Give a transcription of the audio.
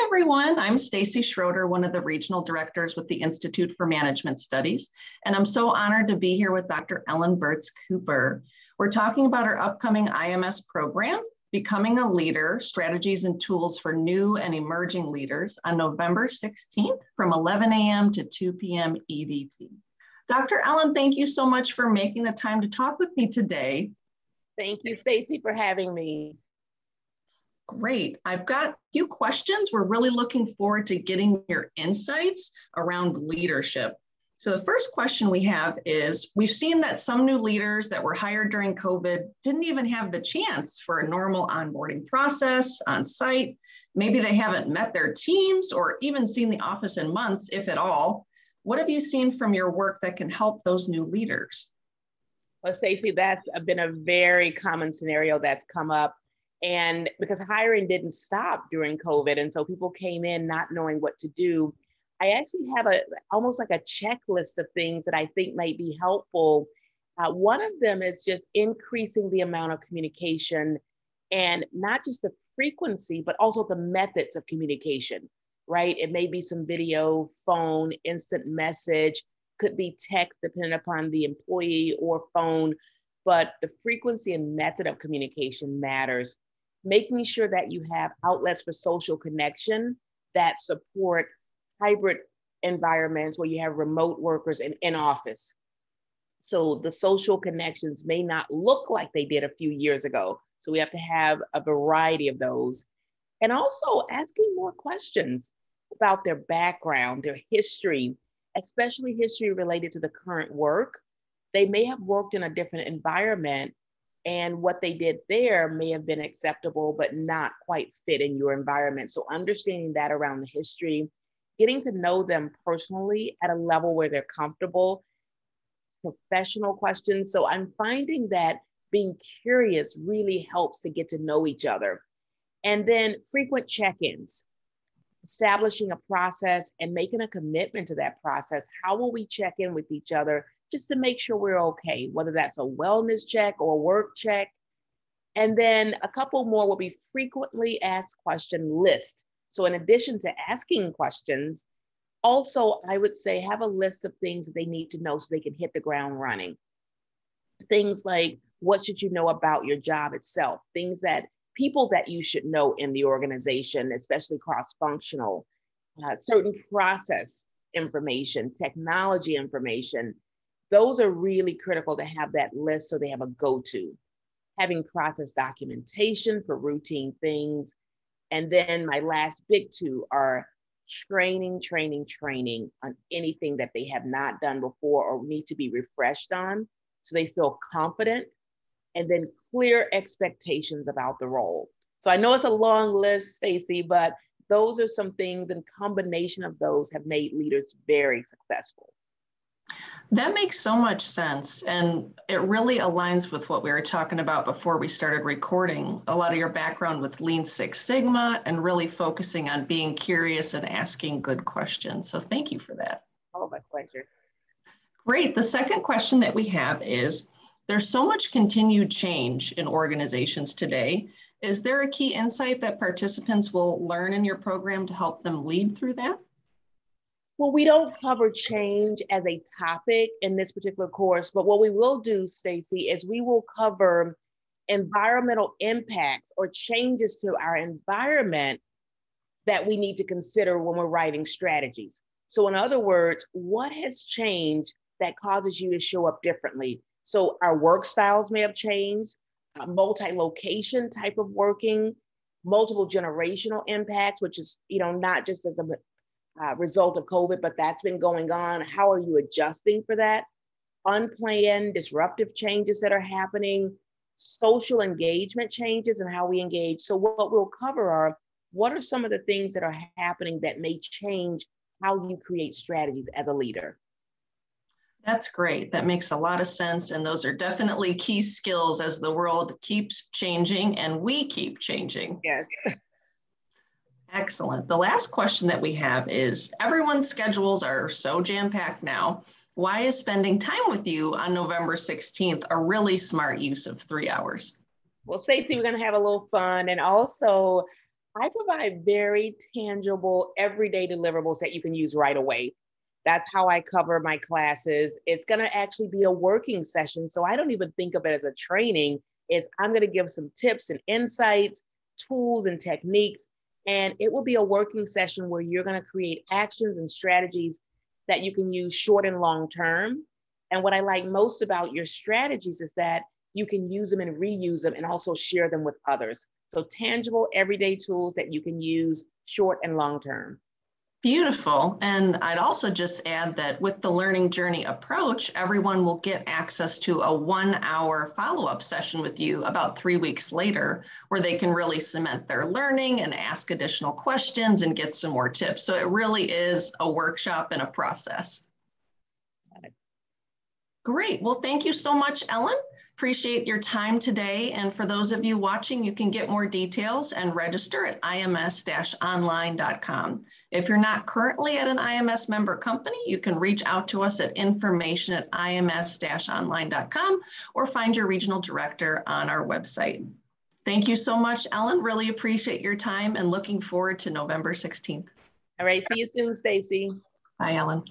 Everyone, I'm Stacy Schroeder, one of the regional directors with the Institute for Management Studies, and I'm so honored to be here with Dr. Ellen Burts-Cooper. We're talking about our upcoming IMS program, Becoming a Leader, Strategies and Tools for New and Emerging Leaders on November 16th from 11 a.m. to 2 p.m. EDT. Dr. Ellen, thank you so much for making the time to talk with me today. Thank you, Stacy, for having me. Great. I've got a few questions. We're really looking forward to getting your insights around leadership. So the first question we have is, we've seen that some new leaders that were hired during COVID didn't even have the chance for a normal onboarding process on site. Maybe they haven't met their teams or even seen the office in months, if at all. What have you seen from your work that can help those new leaders? Well, Stacy, that's been a very common scenario that's come up. And because hiring didn't stop during COVID, and so people came in not knowing what to do, I actually have almost like a checklist of things that I think might be helpful. One of them is just increasing the amount of communication, and not just the frequency, but also the methods of communication, right? It may be some video, phone, instant message, could be text depending upon the employee, or phone, but the frequency and method of communication matters. Making sure that you have outlets for social connection that support hybrid environments where you have remote workers in office. So the social connections may not look like they did a few years ago. So we have to have a variety of those. And also asking more questions about their background, their history, especially history related to the current work. They may have worked in a different environment, and what they did there may have been acceptable, but not quite fit in your environment. So understanding that around the history, getting to know them personally at a level where they're comfortable, professional questions. So I'm finding that being curious really helps to get to know each other. And then frequent check-ins, establishing a process and making a commitment to that process. How will we check in with each other just to make sure we're okay, whether that's a wellness check or a work check. And then a couple more will be frequently asked question list. So in addition to asking questions, also I would say have a list of things that they need to know so they can hit the ground running. Things like, what should you know about your job itself? Things that people that you should know in the organization, especially cross-functional, certain process information, technology information. Those are really critical to have that list so they have a go-to. Having process documentation for routine things. And then my last big two are training on anything that they have not done before or need to be refreshed on so they feel confident. And then clear expectations about the role. So I know it's a long list, Stacy, but those are some things, and combination of those have made leaders very successful. That makes so much sense. And it really aligns with what we were talking about before we started recording. A lot of your background with Lean Six Sigma and really focusing on being curious and asking good questions. So thank you for that. Oh, my pleasure. Great. The second question that we have is, there's so much continued change in organizations today. Is there a key insight that participants will learn in your program to help them lead through that? Well, we don't cover change as a topic in this particular course, but what we will do, Stacy, is we will cover environmental impacts or changes to our environment that we need to consider when we're writing strategies. So in other words, what has changed that causes you to show up differently? So our work styles may have changed, multi-location type of working, multiple generational impacts, which is, not just as a result of COVID, but that's been going on. How are you adjusting for that? Unplanned, disruptive changes that are happening, social engagement changes and how we engage. So what we'll cover are, what are some of the things that are happening that may change how you create strategies as a leader? That's great. That makes a lot of sense. And those are definitely key skills as the world keeps changing and we keep changing. Yes. Excellent. The last question that we have is, everyone's schedules are so jam-packed now. Why is spending time with you on November 16th a really smart use of 3 hours? Well, Stacey, we're going to have a little fun. And also, I provide very tangible, everyday deliverables that you can use right away. That's how I cover my classes. It's going to actually be a working session. So I don't even think of it as a training. I'm going to give some tips and insights, tools and techniques. And it will be a working session where you're going to create actions and strategies that you can use short and long term. And what I like most about your strategies is that you can use them and reuse them and also share them with others. So tangible, everyday tools that you can use short and long term. Beautiful. And I'd also just add that with the learning journey approach, everyone will get access to a 1-hour follow-up session with you about 3 weeks later, where they can really cement their learning and ask additional questions and get some more tips. So it really is a workshop and a process. Great. Well, thank you so much, Ellen. Appreciate your time today. And for those of you watching, you can get more details and register at ims-online.com. If you're not currently at an IMS member company, you can reach out to us at information@ims-online.com or find your regional director on our website. Thank you so much, Ellen. Really appreciate your time and looking forward to November 16th. All right. See you soon, Stacy. Bye, Ellen.